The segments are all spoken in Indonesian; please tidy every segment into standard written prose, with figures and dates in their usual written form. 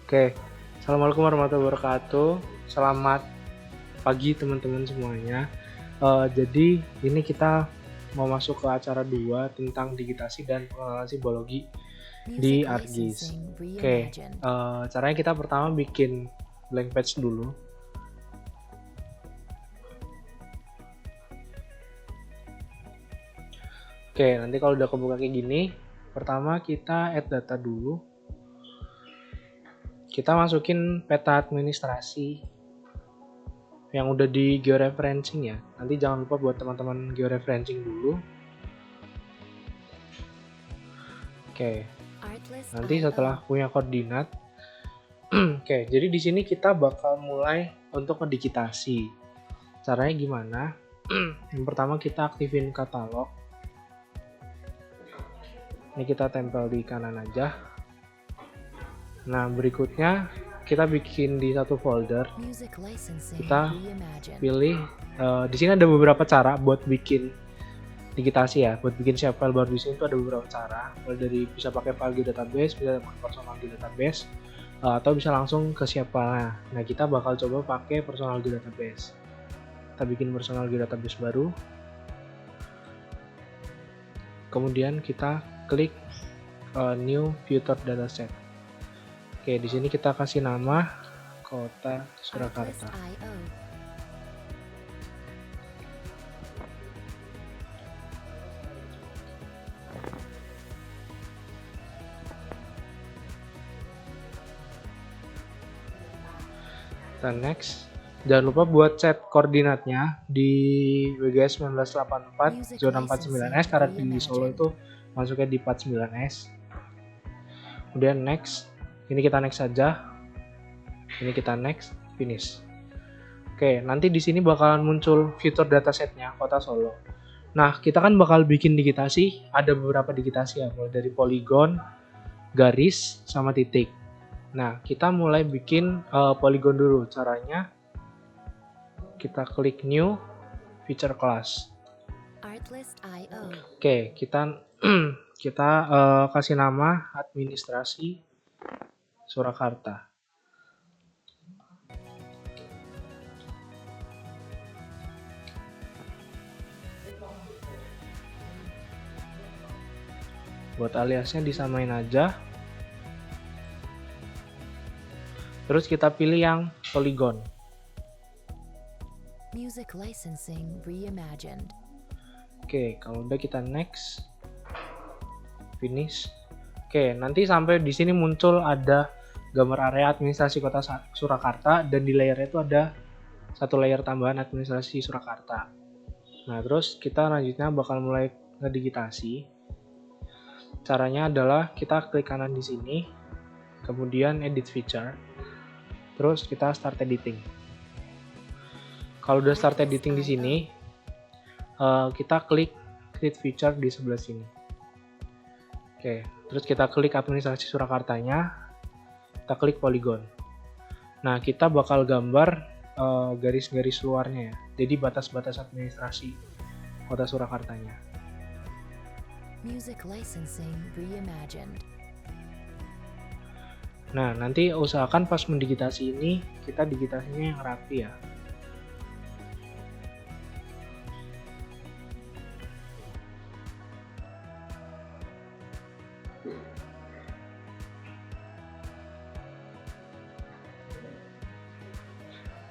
Oke, assalamualaikum warahmatullahi wabarakatuh. Selamat pagi teman-teman semuanya. Jadi ini kita mau masuk ke acara 2 tentang digitasi dan pengenalan psikologi di Music ArcGIS. licensing Oke, reimagined. caranya kita pertama bikin blank page dulu. Oke, nanti kalau udah kebuka kayak gini, pertama kita add data dulu. Kita masukin peta administrasi yang udah di georeferencing ya. Nanti jangan lupa buat teman-teman georeferencing dulu. Oke, nanti setelah punya koordinat, oke, jadi di sini kita bakal mulai untuk ngedigitasi. Caranya gimana? Yang pertama kita aktifin katalog. Ini kita tempel di kanan aja. Nah, berikutnya kita bikin di satu folder. Kita pilih di sini ada beberapa cara buat bikin digitasi ya. Buat bikin shapefile baru di sini tuh ada beberapa cara. Mulai dari bisa pakai file geodatabase, bisa pakai personal geodatabase, atau bisa langsung ke shapefile-nya. Nah, kita bakal coba pakai personal geodatabase. Kita bikin personal geodatabase baru. Kemudian kita klik new future dataset. Oke, di sini kita kasih nama Kota Surakarta. Kita next. Jangan lupa buat set koordinatnya di WGS 1984 zona 49S karena di Solo itu masuknya di 49S. Kemudian next. Ini kita next saja. Ini kita next, finish. Oke, nanti di sini bakalan muncul fitur datasetnya Kota Solo. Nah, kita kan bakal bikin digitasi, ada beberapa digitasi ya, mulai dari poligon, garis, sama titik. Nah, kita mulai bikin poligon dulu. Caranya kita klik new feature class. Oke, kita kasih nama administrasi Surakarta. Buat aliasnya disamain aja. Terus kita pilih yang polygon. Music licensing reimagined. Oke, kalau udah kita next, finish. Oke, nanti sampai di sini muncul ada gambar area administrasi Kota Surakarta dan di layernya itu ada satu layer tambahan administrasi Surakarta. Nah, terus kita lanjutnya bakal mulai ngedigitasi. Caranya adalah kita klik kanan di sini, kemudian edit feature, terus kita start editing. Kalau udah start editing di sini, kita klik create feature di sebelah sini. Oke, terus kita klik administrasi Surakartanya, kita klik polygon. Nah, kita bakal gambar garis-garis luarnya ya, jadi batas-batas administrasi Kota Surakartanya. Music licensing reimagined. Nah, nanti usahakan pas mendigitasi ini, kita digitasinya yang rapi ya.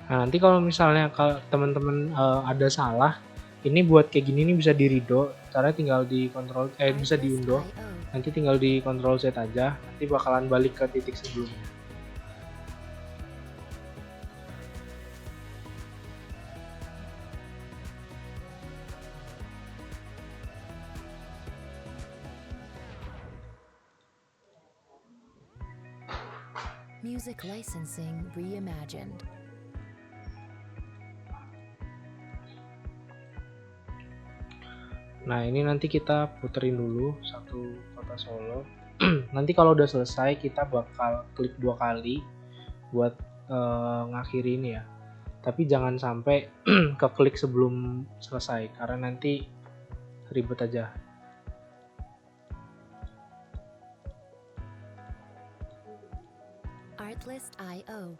Nah, nanti kalau misalnya teman-teman ada salah, ini buat kayak gini nih bisa di redo, caranya tinggal di kontrol bisa diunduh. Nanti tinggal di Ctrl Z aja, nanti bakalan balik ke titik sebelumnya. Music licensing reimagined. Nah, ini nanti kita puterin dulu satu Kota Solo. Nanti kalau udah selesai kita bakal klik 2 kali buat ngakhiri ini ya. Tapi jangan sampai keklik sebelum selesai karena nanti ribet aja. Artlist.io.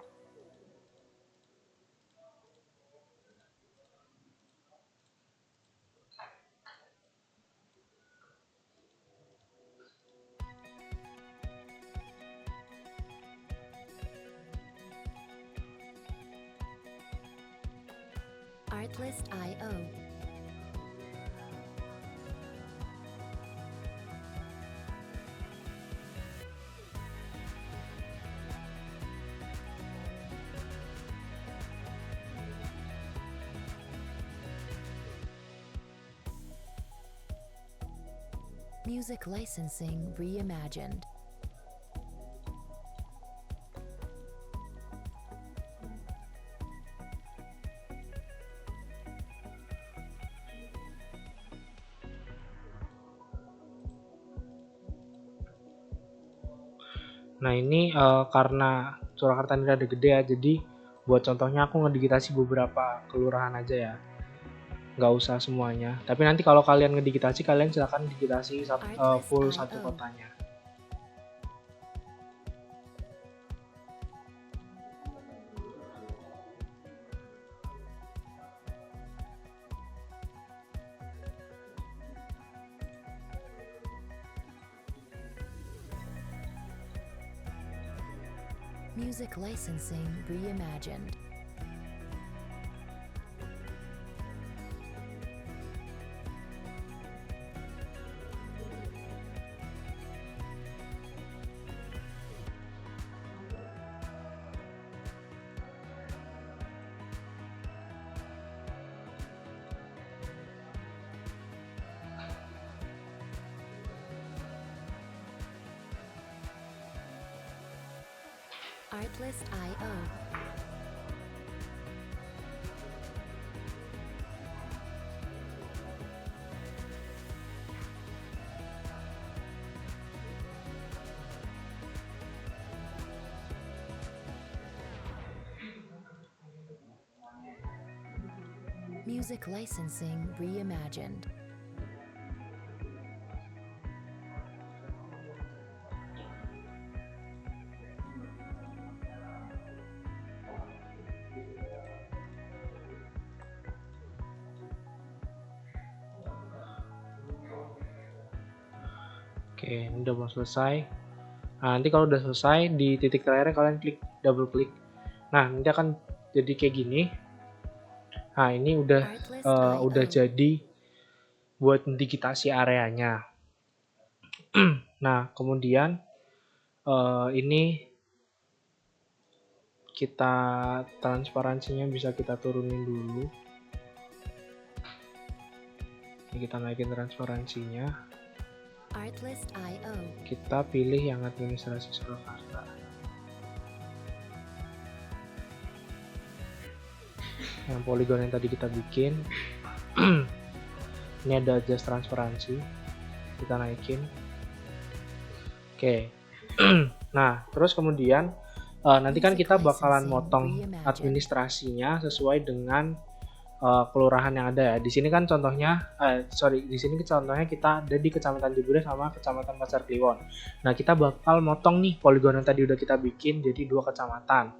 Artlist.io. Music licensing reimagined. Nah ini karena Surakarta ini rada gede ya, jadi buat contohnya aku ngedigitasi beberapa kelurahan aja ya, nggak usah semuanya. Tapi nanti kalau kalian ngedigitasi, kalian silakan digitasi full satu kotanya. Music licensing reimagined. Artlist.io. Music licensing reimagined. Oke, ini udah mau selesai. Nah, nanti kalau udah selesai, di titik terakhir kalian double klik. Nah, nanti akan jadi kayak gini. Nah, ini udah jadi buat digitasi areanya. Nah, kemudian ini kita transparansinya bisa kita turunin dulu. Ini kita naikin transparansinya. Artlist.io. Kita pilih yang administrasi Surakarta. Yang poligon yang tadi kita bikin. Ini ada adjust transparansi. Kita naikin. Oke. Nah, terus kemudian nanti kan kita bakalan motong administrasinya sesuai dengan kelurahan yang ada ya. Di sini kan contohnya, di sini contohnya kita ada di Kecamatan Jebure sama Kecamatan Pasar Kliwon. Nah, kita bakal motong nih poligon yang tadi udah kita bikin jadi 2 kecamatan.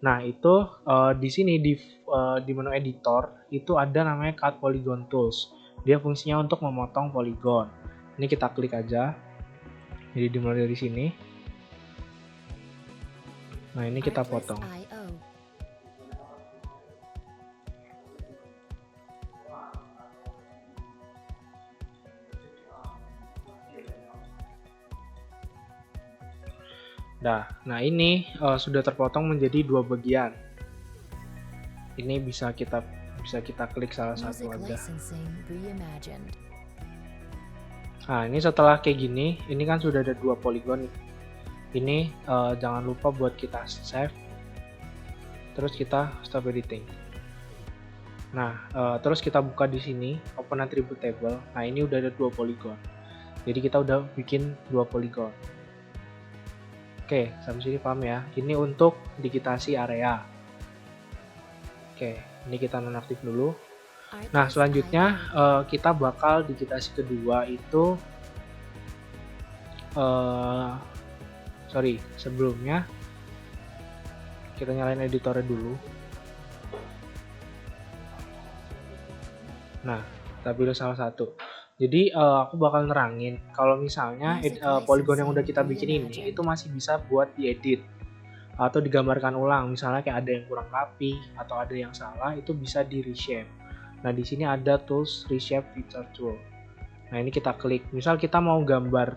Nah, itu di sini di menu editor itu ada namanya Cut Polygon Tools. Dia fungsinya untuk memotong poligon. Ini kita klik aja. Jadi dimulai dari sini. Nah, ini kita potong. Nah ini sudah terpotong menjadi 2 bagian. Ini bisa kita klik salah satu aja. Nah ini setelah kayak gini, ini kan sudah ada 2 poligon. Ini jangan lupa buat kita save. Terus kita stop editing. Nah terus kita buka di sini open attribute table. Nah ini udah ada 2 poligon. Jadi kita udah bikin 2 poligon. Oke, sampai sini paham ya. Ini untuk digitasi area. Oke, ini kita nonaktif dulu. Nah, selanjutnya kita bakal digitasi kedua itu sebelumnya Kita nyalain editornya dulu. Nah, kita pilih salah satu. Jadi aku bakal nerangin kalau misalnya poligon yang udah kita bikin ini itu masih bisa buat diedit atau digambarkan ulang. Misalnya kayak ada yang kurang rapi atau ada yang salah, itu bisa di reshape. Nah, di sini ada tools reshape feature tool. Nah, ini kita klik. Misal kita mau gambar,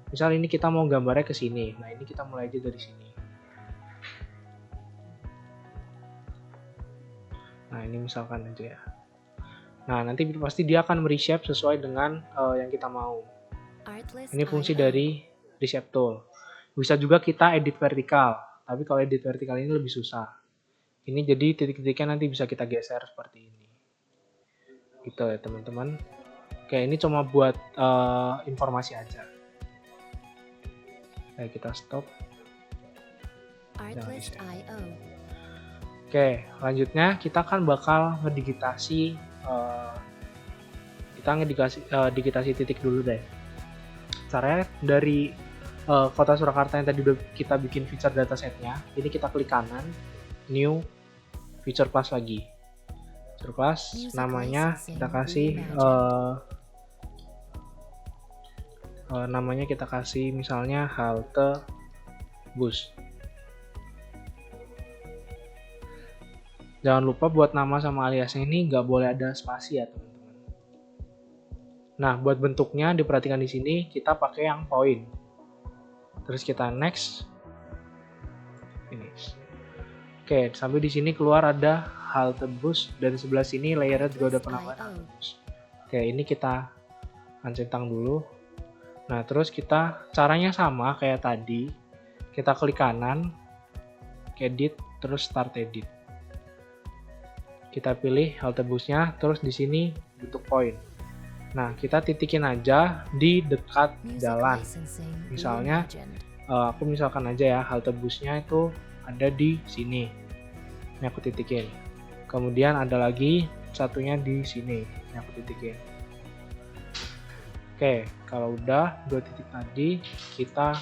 misal ini kita mau gambarnya ke sini. Nah, ini kita mulai aja dari sini. Nah, ini misalkan aja ya. Nah, nanti pasti dia akan mereshape sesuai dengan yang kita mau. Ini fungsi dari reshape tool. Bisa juga kita edit vertikal, tapi kalau edit vertikal ini lebih susah. Ini jadi titik-titiknya nanti bisa kita geser seperti ini. Gitu ya teman-teman. Oke, ini cuma buat informasi aja. Oke, kita stop. Artlist.io. Oke, lanjutnya kita kan bakal ngedigitasi digitasi titik dulu deh. Caranya dari kota Surakarta yang tadi udah kita bikin feature datasetnya, ini kita klik kanan, new feature class lagi. Feature class namanya kita kasih namanya kita kasih misalnya halte bus. Jangan lupa buat nama sama aliasnya ini nggak boleh ada spasi ya teman-teman. Nah, buat bentuknya diperhatikan di sini kita pakai yang point. Terus kita next, finish. Oke, sampai di sini keluar ada halte bus dan sebelah sini layernya juga udah penambahan halte bus. Oke, ini kita centang dulu. Nah, terus kita caranya sama kayak tadi. Kita klik kanan, edit, terus start edit. Kita pilih halte busnya, terus di sini bentuk point. Nah, kita titikin aja di dekat jalan. Misalnya, aku misalkan aja ya, halte busnya itu ada di sini. Ini aku titikin. Kemudian ada lagi satunya di sini. Ini aku titikin. Oke, kalau udah 2 titik tadi, kita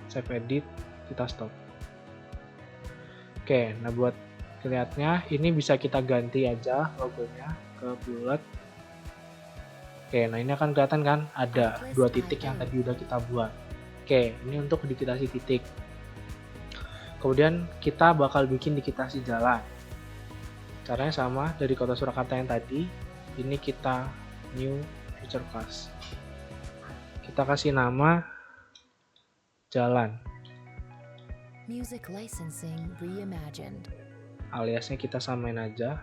save edit, kita stop. Oke, nah buat kelihatannya ini bisa kita ganti aja logonya ke bulat. Oke, nah ini akan kelihatan kan ada 2 titik yang tadi udah kita buat. Oke, ini untuk digitasi titik. Kemudian kita bakal bikin digitasi jalan. Caranya sama dari kota Surakarta yang tadi. Ini kita new feature class. Kita kasih nama jalan. Music licensing reimagined. Aliasnya kita samain aja.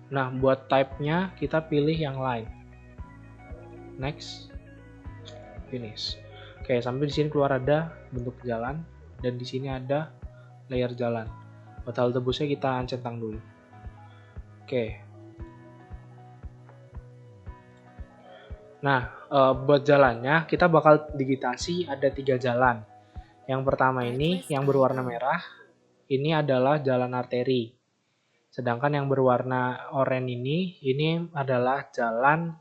Nah, buat type-nya kita pilih yang line. Next, finish. Oke, sampai di sini keluar ada bentuk jalan dan di sini ada layer jalan. Buat halte busnya kita centang dulu. Oke. Nah, buat jalannya kita bakal digitasi ada 3 jalan. Yang pertama ini yang berwarna merah. Ini adalah jalan arteri. Sedangkan yang berwarna oranye ini adalah jalan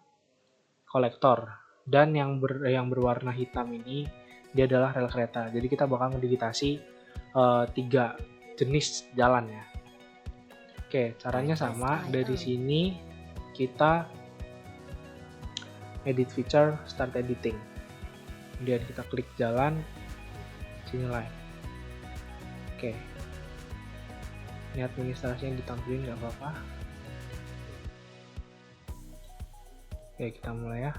kolektor. Dan yang berwarna hitam ini dia adalah rel kereta. Jadi kita bakal ngedigitasi 3 jenis jalan ya. Oke, caranya sama. Dari sini kita edit feature, start editing. Kemudian kita klik jalan, sini line. Oke. Ini administrasinya ditampilin nggak apa-apa. Oke, kita mulai ya.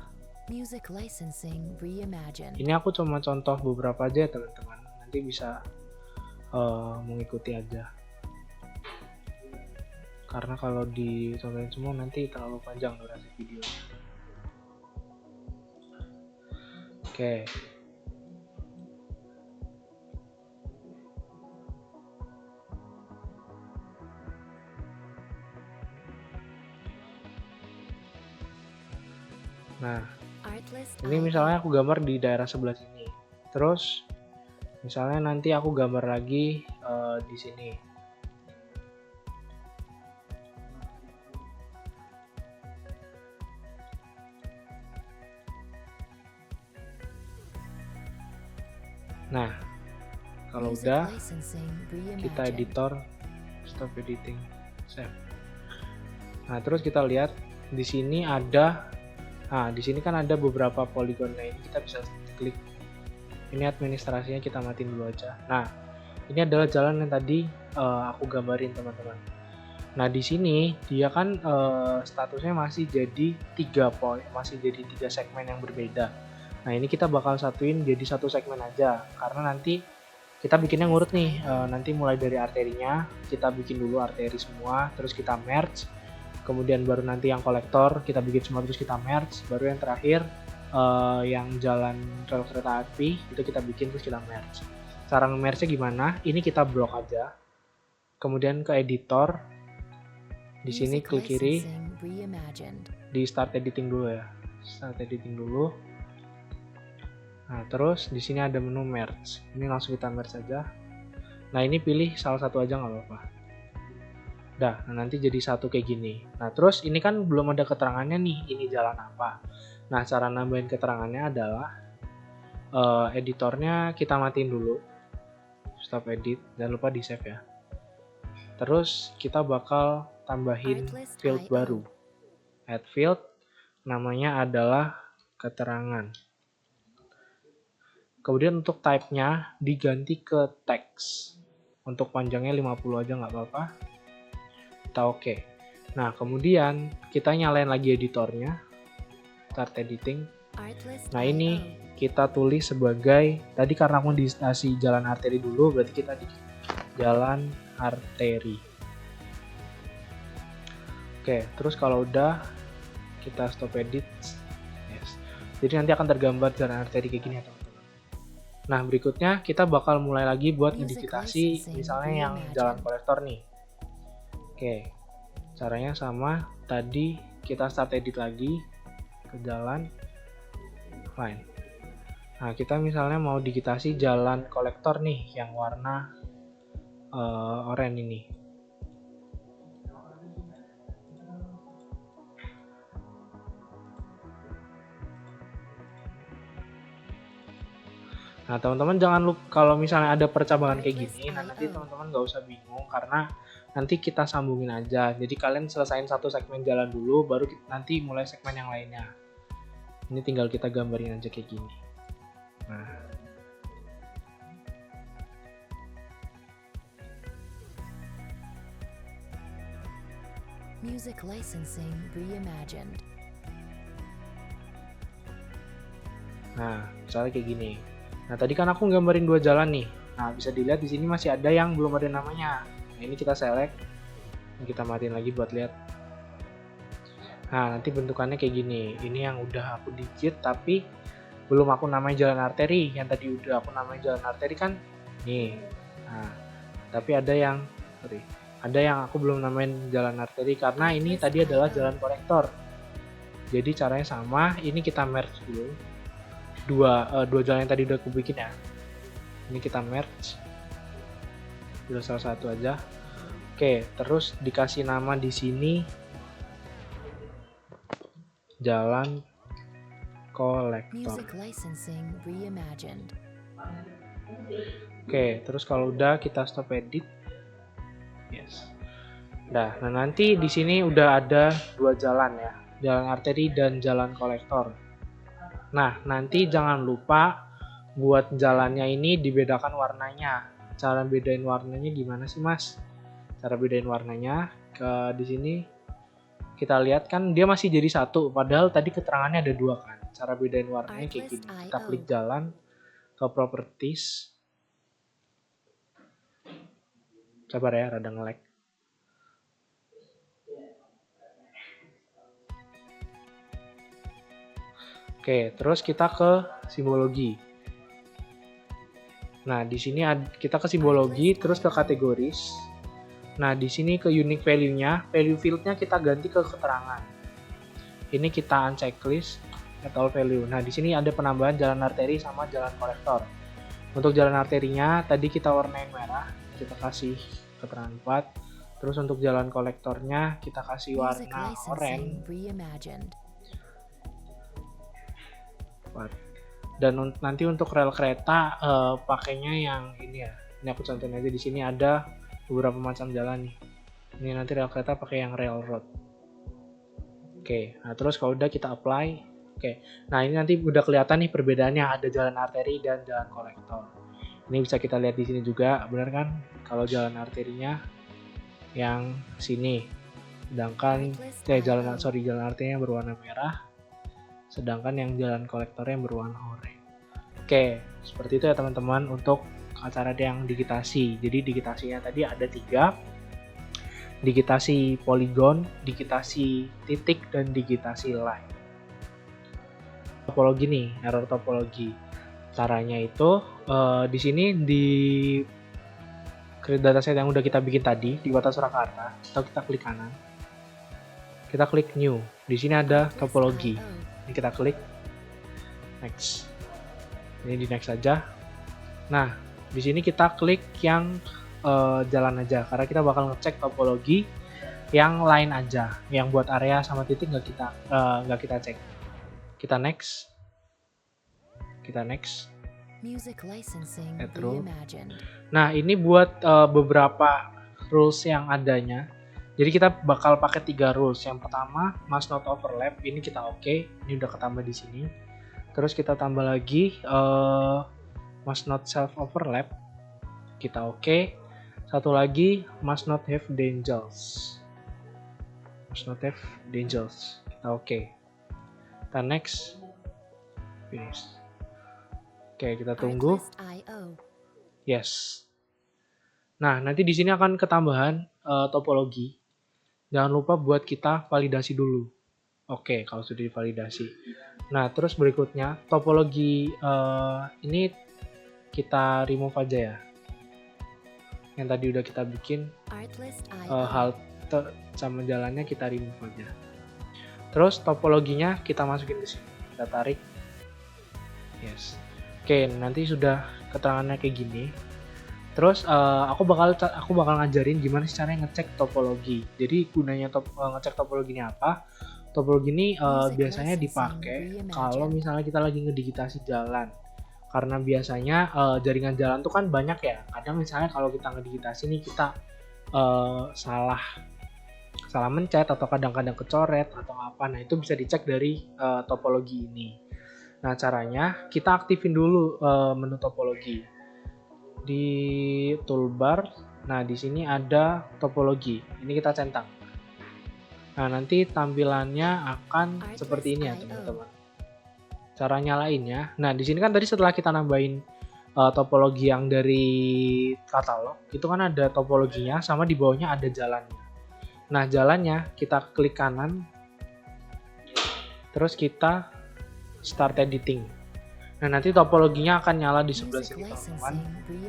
Music licensing reimagined. Ini aku cuma contoh beberapa aja ya teman-teman. Nanti bisa mengikuti aja. Karena kalau dicontohin semua nanti terlalu panjang durasi videonya. Oke. Nah, ini misalnya aku gambar di daerah sebelah sini. Terus, misalnya nanti aku gambar lagi di sini. Nah, Kalau Music udah, licensing kita reimagined. editor, stop editing, save. Nah, terus kita lihat di sini ada, nah di sini kan ada beberapa poligon. Nah, ini kita bisa klik. Ini administrasinya kita matiin dulu aja. Nah, ini adalah jalan yang tadi aku gambarin teman-teman. Nah, di sini dia kan statusnya masih jadi 3 poin, masih jadi 3 segmen yang berbeda. Nah, ini kita bakal satuin jadi satu segmen aja, karena nanti kita bikinnya ngurut nih. Nanti mulai dari arterinya, kita bikin dulu arteri semua, terus kita merge. Kemudian baru nanti yang kolektor kita bikin semua terus kita merge. Baru yang terakhir yang jalan rel kereta api itu kita bikin terus kita merge. Cara nge-merge-nya gimana? Ini kita blok aja. Kemudian ke editor. Di sini Music klik kiri. licensing reimagined. Di start editing dulu ya. Start editing dulu. Nah, terus di sini ada menu merge. Ini langsung kita merge aja. Nah, ini pilih salah satu aja nggak apa-apa. Nah nanti jadi satu kayak gini. Nah, terus ini kan belum ada keterangannya nih, ini jalan apa. Nah, cara nambahin keterangannya adalah editornya kita matiin dulu. Stop edit, jangan lupa di save ya. Terus kita bakal tambahin field baru. Add field, namanya adalah keterangan. Kemudian untuk type-nya diganti ke text. Untuk panjangnya 50 aja nggak apa-apa. Kita oke. Nah, kemudian kita nyalain lagi editornya. Start editing. Nah, ini kita tulis sebagai, tadi karena aku dikasih jalan arteri dulu, berarti kita di jalan arteri. Oke, terus kalau udah kita stop edit. Yes. Jadi nanti akan tergambar jalan arteri kayak gini ya teman-teman. Nah, berikutnya kita bakal mulai lagi buat modifikasi misalnya yang jalan kolektor nih. Oke, caranya sama. Tadi kita start edit lagi ke jalan. Fine. Nah, kita misalnya mau digitasi jalan kolektor nih yang warna oranye ini. Nah, teman-teman jangan lupa kalau misalnya ada percabangan kayak gini, nah nanti teman-teman nggak usah bingung karena nanti kita sambungin aja. Jadi kalian selesain satu segmen jalan dulu, baru nanti mulai segmen yang lainnya. Ini tinggal kita gambarin aja kayak gini. Nah, Music licensing reimagined. nah misalnya kayak gini. Nah, tadi kan aku gambarin 2 jalan nih. Nah, bisa dilihat di sini masih ada yang belum ada namanya. Nah, ini kita select. Kita matiin lagi buat lihat. Nah, nanti bentukannya kayak gini. Ini yang udah aku digit tapi belum aku namain jalan arteri. Yang tadi udah aku namain jalan arteri kan nih. Nah, tapi ada yang aku belum namain jalan arteri karena ini tadi adalah jalan kolektor. Jadi caranya sama. Ini kita merge dulu. Dua jalan yang tadi udah aku bikin ya. Ini kita merge. Udah salah satu aja. Oke, terus dikasih nama di sini jalan kolektor. Music licensing reimagined. Oke, terus kalau udah kita stop edit. Yes. Nah, nanti di sini udah ada 2 jalan ya. Jalan arteri dan jalan kolektor. Nah, nanti jangan lupa buat jalannya ini dibedakan warnanya. Cara bedain warnanya gimana sih, Mas? Cara bedain warnanya di sini kita lihat kan dia masih jadi satu, padahal tadi keterangannya ada 2 kan. Cara bedain warnanya kayak gini. Kita klik jalan ke properties. Sabar ya, rada nge-lag. Oke, terus kita ke simbologi. Nah, di sini kita ke simbologi, terus ke kategoris. Nah, di sini ke unique value-nya, value field-nya kita ganti ke keterangan. Ini kita unchecklist, add all value. Nah, di sini ada penambahan jalan arteri sama jalan kolektor. Untuk jalan arterinya, tadi kita warnain merah, kita kasih keterangan 4. Terus untuk jalan kolektornya, kita kasih warna oranye. Dan nanti untuk rel kereta pakainya yang ini ya. Ini aku contohin aja, di sini ada beberapa macam jalan nih. Ini nanti rel kereta pakai yang railroad. Oke, nah terus kalau udah kita apply. Oke, nah ini nanti udah kelihatan nih perbedaannya, ada jalan arteri dan jalan kolektor. Ini bisa kita lihat di sini juga, benar kan? Kalau jalan arterinya yang sini, sedangkan jalan arterinya berwarna merah, sedangkan yang jalan kolektornya berwarna oranye. Oke, seperti itu ya teman-teman untuk acara yang digitasi. Jadi digitasinya tadi ada 3. Digitasi poligon, digitasi titik, dan digitasi line. Topologi nih, error topologi. Caranya itu di sini di create dataset yang udah kita bikin tadi di Kota Surakarta, atau kita klik kanan. Kita klik new. Di sini ada topologi. Ini kita klik next. Ini di next aja. Nah, di sini kita klik yang jalan aja, karena kita bakal ngecek topologi yang lain aja, yang buat area sama titik nggak kita cek. Kita next. Music licensing Retro. reimagined. Nah, ini buat beberapa rules yang adanya. Jadi kita bakal pakai 3 rules. Yang pertama, must not overlap. Ini kita oke. Ini udah ketambah di sini. Terus kita tambah lagi must not self overlap. Kita oke. Satu lagi, must not have dangles. Kita oke. Kita next. Finish. Oke, kita tunggu. Artlist.io. Yes. Nah, nanti di sini akan ketambahan topologi. Jangan lupa buat kita validasi dulu. Oke, kalau sudah divalidasi. Nah, terus berikutnya topologi ini kita remove aja ya. Yang tadi udah kita bikin Artlist.io. halte sama jalannya kita remove aja. Terus topologinya kita masukin ke sini. Kita tarik. Yes. Oke, nanti sudah keterangannya kayak gini. Terus aku bakal ngajarin gimana sih caranya ngecek topologi. Jadi gunanya ngecek topologi ini apa? Topologi ini biasanya dipakai kalau misalnya kita lagi ngedigitasi jalan. Karena biasanya jaringan jalan tuh kan banyak ya. Kadang misalnya kalau kita ngedigitasi nih kita salah mencet atau kadang-kadang kecoret atau apa. Nah, itu bisa dicek dari topologi ini. Nah, caranya kita aktifin dulu menu topologi. Di toolbar, nah di sini ada topologi. Ini kita centang. Nah, nanti tampilannya akan seperti ini ya, teman-teman. Cara nyalainnya. Nah, di sini kan tadi setelah kita nambahin topologi yang dari katalog, itu kan ada topologinya sama di bawahnya ada jalannya. Nah, jalannya kita klik kanan. Terus kita start editing. Nah, nanti topologinya akan nyala di sebelah sini, teman-teman.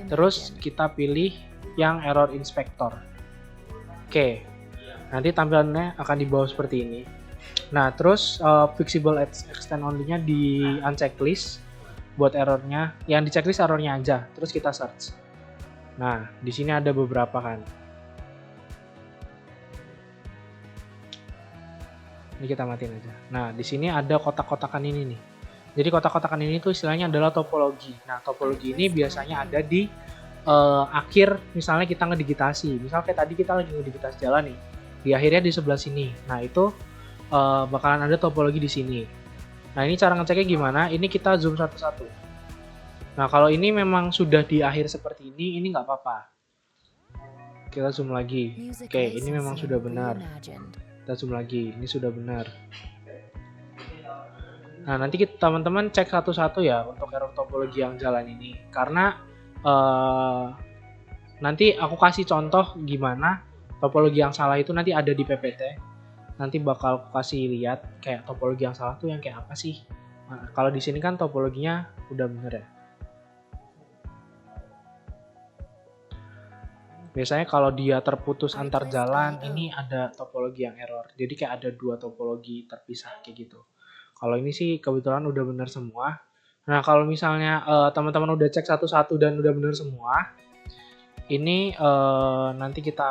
Terus kita pilih yang error inspector. Oke. Nanti tampilannya akan di bawah seperti ini. Nah, terus fixable extend only-nya di unchecklist buat errornya. Yang di checklist errornya aja. Terus kita search. Nah, di sini ada beberapa kan. Ini kita matiin aja. Nah, di sini ada kotak-kotakan ini nih. Jadi kotak-kotakan ini tuh istilahnya adalah topologi. Nah, topologi ini biasanya ada di akhir, misalnya kita ngedigitasi. Misal kayak tadi kita lagi ngedigitasi jalan nih. Di akhirnya di sebelah sini. Nah, itu bakalan ada topologi di sini. Nah, ini cara ngeceknya gimana? Ini kita zoom satu-satu. Nah, kalau ini memang sudah di akhir seperti ini nggak apa-apa. Kita zoom lagi. Oke, ini memang sudah benar. Kita zoom lagi. Ini sudah benar. Nah, nanti teman-teman cek satu-satu ya untuk error topologi yang jalan ini. Karena nanti aku kasih contoh gimana topologi yang salah itu nanti ada di PPT. Nanti bakal aku kasih lihat kayak topologi yang salah tuh yang kayak apa sih. Nah, kalau di sini kan topologinya udah bener ya. Biasanya kalau dia terputus antar jalan, ini ada topologi yang error. Jadi kayak ada 2 topologi terpisah kayak gitu. Kalau ini sih kebetulan udah benar semua. Nah, kalau misalnya teman-teman udah cek satu-satu dan udah benar semua, ini nanti kita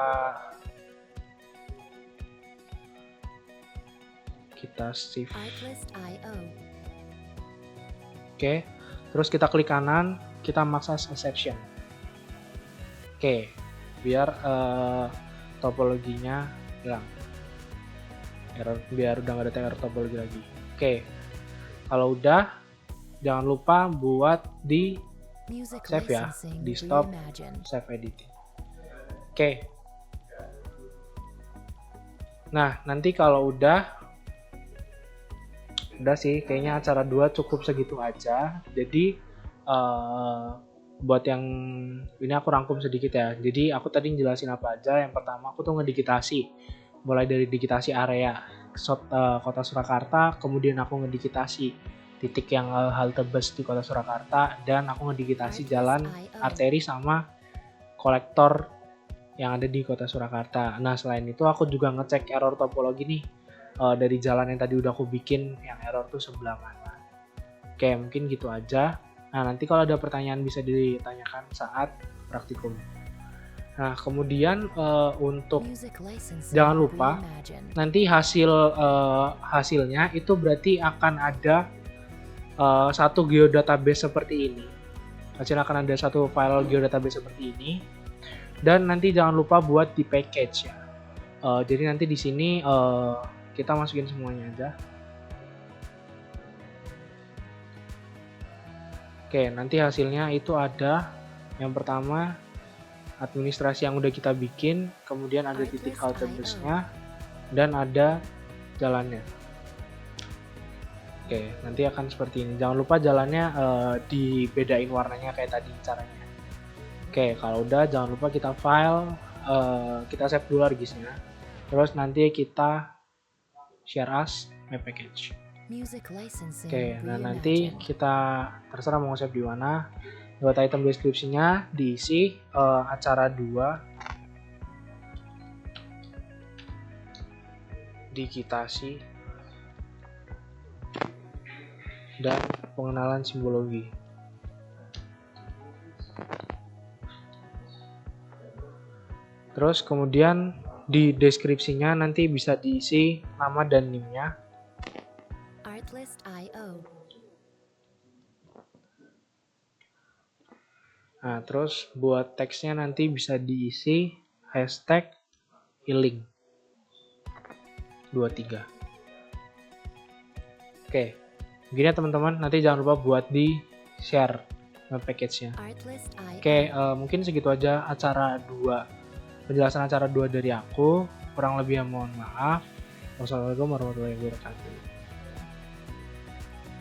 save. Oke. Terus kita klik kanan, kita mark as exception. Oke, biar topologinya hilang. Biar udah nggak ada error topologi lagi. Oke, kalau udah, jangan lupa buat di Music save ya, licensing di stop, reimagined. save editing. Oke. Nah, nanti kalau udah sih kayaknya acara 2 cukup segitu aja. Jadi buat yang ini aku rangkum sedikit ya. Jadi aku tadi jelasin apa aja. Yang pertama aku tuh ngedigitasi, mulai dari digitasi area kota Surakarta, kemudian aku ngedigitasi titik yang halte bus di kota Surakarta, dan aku ngedigitasi jalan arteri sama kolektor yang ada di kota Surakarta. Nah, selain itu aku juga ngecek error topologi nih dari jalan yang tadi udah aku bikin, yang error tuh sebelah mana. Oke, mungkin gitu aja. Nah, nanti kalau ada pertanyaan bisa ditanyakan saat praktikum. Nah, kemudian untuk Music licensing jangan lupa reimagined. nanti hasilnya itu berarti akan ada satu geodatabase seperti ini. Akan ada satu file geodatabase seperti ini. Dan nanti jangan lupa buat di package ya. Jadi nanti di sini kita masukin semuanya aja. Oke, nanti hasilnya itu ada yang pertama administrasi yang udah kita bikin, kemudian ada titik halte busnya, dan ada jalannya. Oke, nanti akan seperti ini. Jangan lupa jalannya dibedain warnanya kayak tadi caranya. Oke, kalau udah jangan lupa kita file, kita save dulu argisnya. Terus nanti kita share as my package. Music licensing Oke, nah nanti reimagined. kita terserah mau save di mana. Buat item deskripsinya diisi acara 2, digitasi, dan pengenalan simbologi. Terus kemudian di deskripsinya nanti bisa diisi nama dan NIM-nya. Artlist.io. Nah, terus buat teksnya nanti bisa diisi hashtag healing 23. Oke, begini ya teman-teman. Nanti jangan lupa buat di share package-nya. Artlist.io. Oke, mungkin segitu aja acara 2. Penjelasan acara 2 dari aku. Kurang lebih mohon maaf. Wassalamualaikum warahmatullahi wabarakatuh.